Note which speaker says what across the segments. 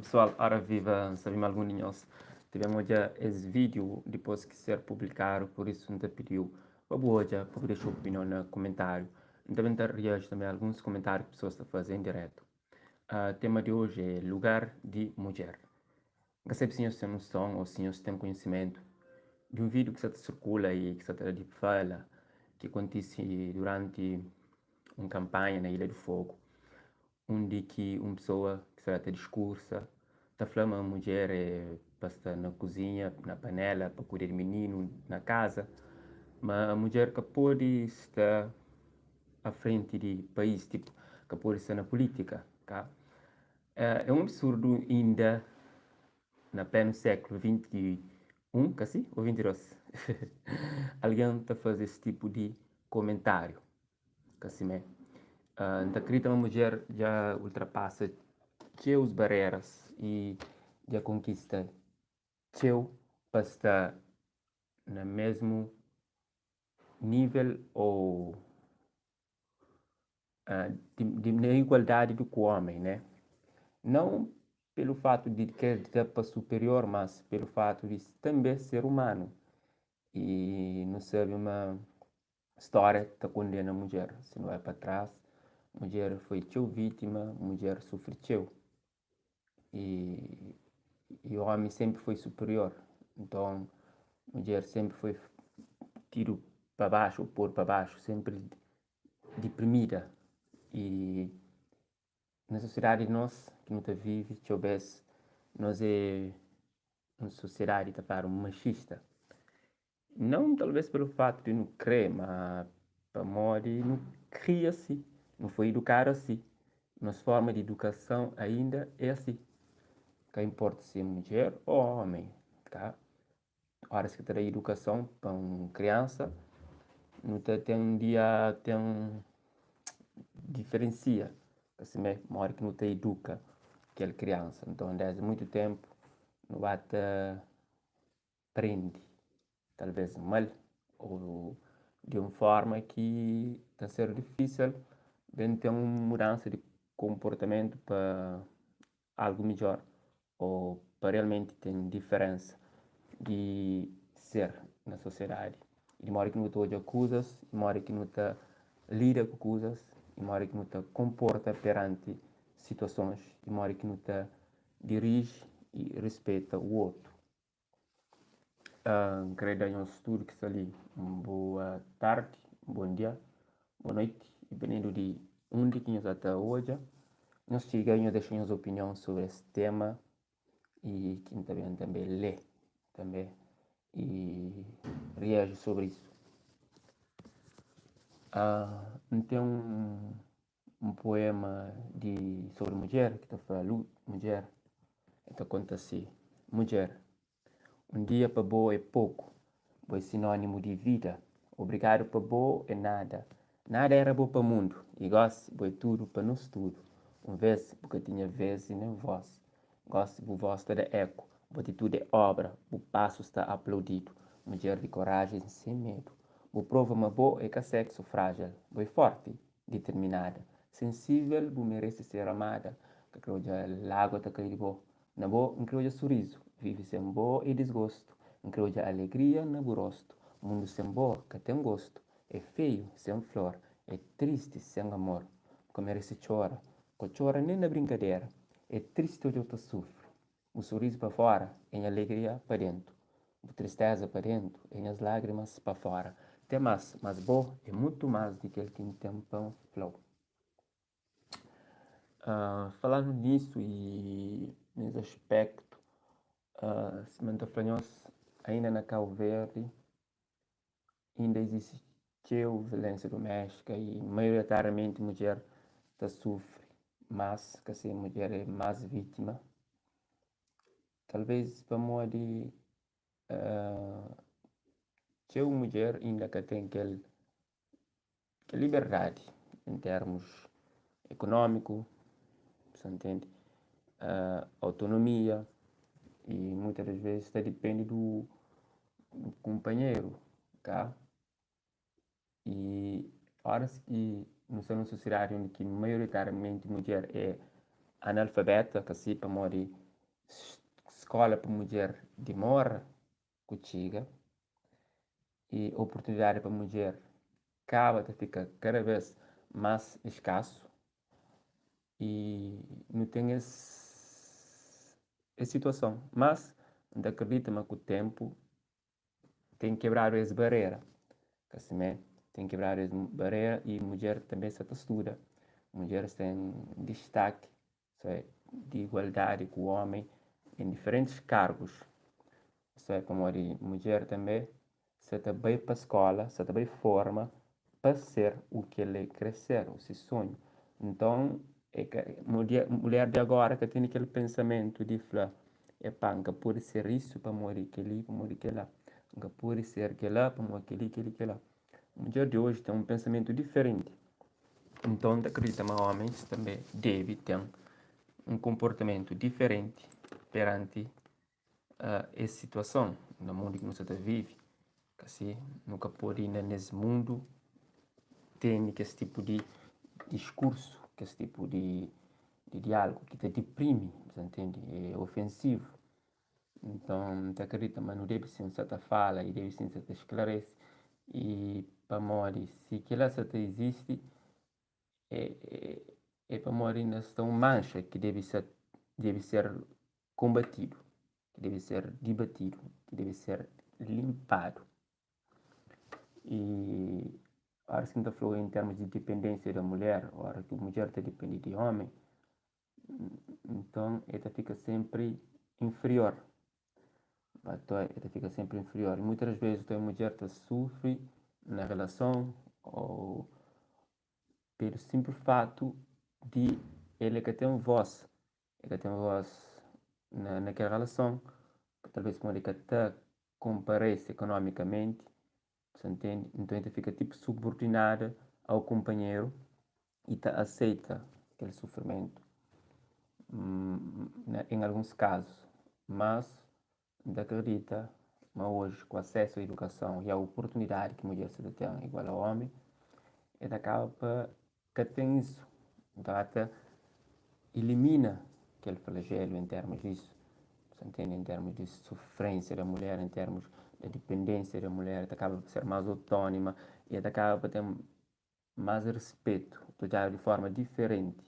Speaker 1: Pessoal, ora viva, sabemos alguns tivemos já esse vídeo depois que ser publicado, por isso não te pediu para boa já para deixar opinião no comentário. Também te reage também a alguns comentários que pessoas estão fazendo em direto. O tema de hoje é lugar de mulher. Não sei se senhores têm noção ou se senhores têm conhecimento de um vídeo que se circula e que se de fala que acontece durante uma campanha na Ilha do Fogo, onde que uma pessoa que se discursa está falando a mulher para estar na cozinha, na panela, para cuidar do menino na casa, mas a mulher que pode estar à frente de país, tipo, que pode estar na política, tá? É um absurdo ainda na pleno século XXI, assim, ou 22, alguém está a fazer esse tipo de comentário, assim, né? Então, acredito que uma mulher já ultrapassa as barreiras e já conquista teu para estar no mesmo nível ou na igualdade do que o homem, né? Não pelo fato de querer estar para superior, mas pelo fato de também ser humano. E não sabe uma história que condena a mulher. Se não vai para trás, a mulher foi teu vítima, a mulher sofreu. E, e o homem sempre foi superior. Então, a mulher sempre foi tiro para baixo, ou pôr para baixo, sempre deprimida. E na sociedade nós, que não vive, que obedece, nós é uma sociedade tá, machista. Não talvez pelo fato de não crer, mas para modo de não cria assim, não foi educado assim. Nossa forma de educação ainda é assim. Que importa se é mulher ou homem, tá? Hora que tem educação para uma criança, não tem um dia, tem diferencia. Assim, uma hora que não te educa aquela criança. Então, desde muito tempo, não vai te prende, talvez mal, ou de uma forma que está ser difícil de ter uma mudança de comportamento para algo melhor, ou para realmente ter diferença de ser na sociedade. E de uma hora que não te acusas, de uma hora que não te lida com coisas, de uma hora que não te comporta perante situações, de uma hora que não te dirige e respeita o outro. Creio que um estudo que está ali. Boa tarde, bom dia, boa noite, dependendo de onde que nós até hoje. Nós chegamos a deixar nossa opinião sobre esse tema e quem também lê também e reage sobre isso. Então, um poema sobre mulher que está falando, mulher, então conta assim, mulher, um dia para boa é pouco, boa é sinônimo de vida, obrigado para boa é nada, nada era bom para o mundo, e gosto, boa é tudo para nós tudo, vez, porque tinha vez e nem voz, gosto, por voz da eco, boa atitude é obra, o passo está aplaudido, mulher de coragem sem medo. O prova uma boa é que sexo frágil, boa forte, determinada, sensível, boa merece ser amada, que creu já lago tá cair boa. Na boa, creu já sorriso, vive sem boa e desgosto, creu já alegria na rosto. Mundo sem boa, que tem gosto, é feio sem flor, é triste sem amor, que merece chora, que chora nem na brincadeira, é triste onde eu te sofro. O sorriso para fora, em alegria para dentro. A tristeza para dentro, em as lágrimas para fora. Tem mais, mas bom é muito mais do que aquele que tem pão flow. Falando nisso e nesse aspecto, se me falhamos ainda na Cabo Verde, ainda existe violência doméstica e maioritariamente a mulher sofre mais, que a mulher é mais vítima. Talvez para modo de uma mulher ainda que tem aquela liberdade em termos econômico, você entende? Autonomia e muitas das vezes depende do companheiro, tá? E horas que nós somos uma sociedade onde que maioritariamente mulher é analfabeta, que assim para modo escola para mulher demora, contigo, e oportunidade para mulher acaba de ficar cada vez mais escasso e não tem essa situação. Mas, acredita-me que o tempo tem que quebrar essa barreira. Assim, tem que quebrar essa barreira e mulher também se estuda. Mulheres têm destaque, de igualdade com o homem em diferentes cargos. Como a mulher também se também para a escola, se também forma para ser o que ele crescer, o seu sonho. Então, é que mulher de agora que tem aquele pensamento de falar, epá, nunca pode ser isso para morrer aquele, para morrer aquele lá. Nunca pode ser aquele lá para morrer aquele lá. A mulher de hoje tem um pensamento diferente. Então, acredita que homens também devem ter um comportamento diferente perante essa situação no mundo que nós vive. Assim, nunca pode ir nesse mundo ter esse tipo de discurso, esse tipo de diálogo que te deprime, você entende? É ofensivo. Então, te acredita, mas não deve ser certa fala e deve ser certa esclarece. E para morrer, se aquela certa existe, é para morrer nessa mancha que deve ser combatido, que deve ser debatido, que deve ser limpado. E a hora que a gente falou em termos de dependência da mulher, a hora que a mulher está dependente de homem, então ela fica sempre inferior. Ela fica sempre inferior. E muitas vezes a mulher sofre na relação ou pelo simples fato de ele que tem voz, ele tem voz naquela relação, talvez quando ele até comparece economicamente, você entende? Então ele fica tipo subordinada ao companheiro e aceita aquele sofrimento em alguns casos, mas acredita, mas hoje com acesso à educação e à oportunidade que a mulher se tem igual ao homem, ele acaba que tem isso, então até elimina aquele flagelo em termos disso, você entende? Em termos de sofrência da mulher, em termos da dependência da mulher, ela acaba por ser mais autônoma e ela acaba por ter mais respeito, de forma diferente,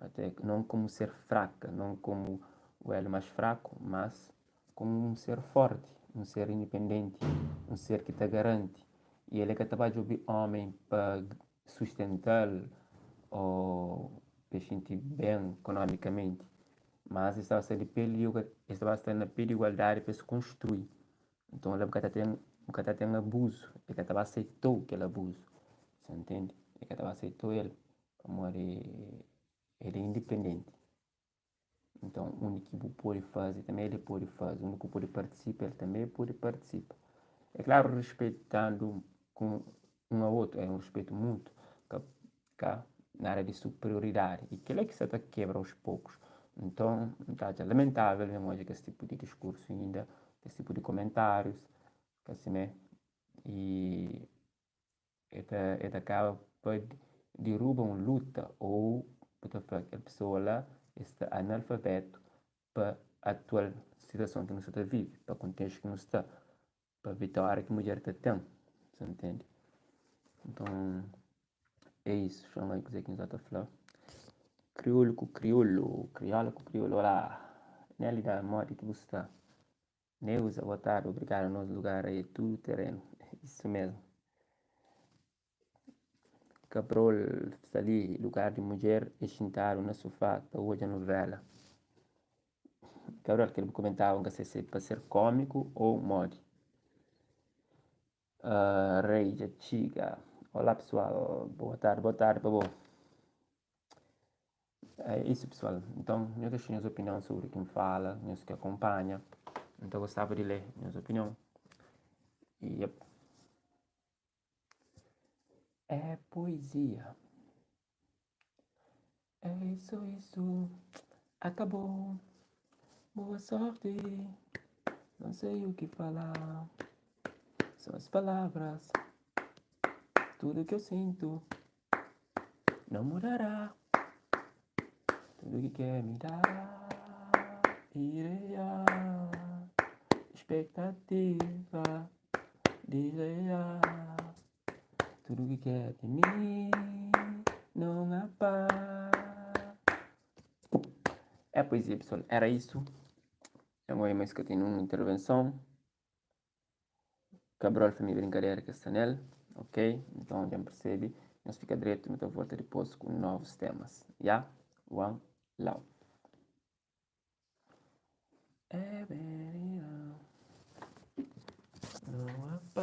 Speaker 1: até não como ser fraca, não como o elo mais fraco, mas como um ser forte, um ser independente, um ser que te garante. E ele é que trabalha de homem para sustentá-lo ou para sentir bem economicamente. Mas estava sendo na pela igualdade para se construir. Então ele nunca tem abuso, ele estava aceitou aquele abuso, você entende? Ele estava aceitou ele, como ele é independente. Então, o único que pode fazer, também ele pode fazer. O único que pode participar, ele também pode participar. É claro, respeitando com um ao outro, é um respeito mútuo, cá, na área de superioridade. E que é que se quebra aos poucos. Então, é lamentável mesmo hoje que esse tipo de discurso ainda, esse tipo de comentários, que assim, né? E ele acaba por derrubar uma luta ou a pessoa lá está analfabeto para a atual situação que nós está vive, para o contexto que nós está, para a vitória que a mulher está tendo, você entende? Então, é isso, chama aí que nós está falando. Crioulo com crioulo, crioula com crioulo, olá, nele da moda que você está. Neuza, boa tarde, obrigado, nosso lugar aí, tudo terreno, isso mesmo. Cabrol está ali, lugar de mulher, e sentado no sofá, para hoje a novela. Cabrol, que ele comentava que se para ser cômico ou mod. Rei de Chiga. Olá pessoal, boa tarde, bom. É isso pessoal, então eu deixo minhas opiniões sobre quem fala, minhas que acompanha. Então eu gostava de ler minhas opiniões. E é poesia. É isso. Acabou. Boa sorte. Não sei o que falar. São as palavras. Tudo que eu sinto não mudará. Tudo que quer me dar Ideal, expectativa, desleal. Tudo que quer de mim não há paz. É poesia, pessoal. Era isso. Agora mais que eu tenho uma intervenção. Cabral foi minha brincadeira com essa nele. Ok? Então já percebe. Nós fica direto, então volta depois com novos temas. Yeah? One love. É bem, não.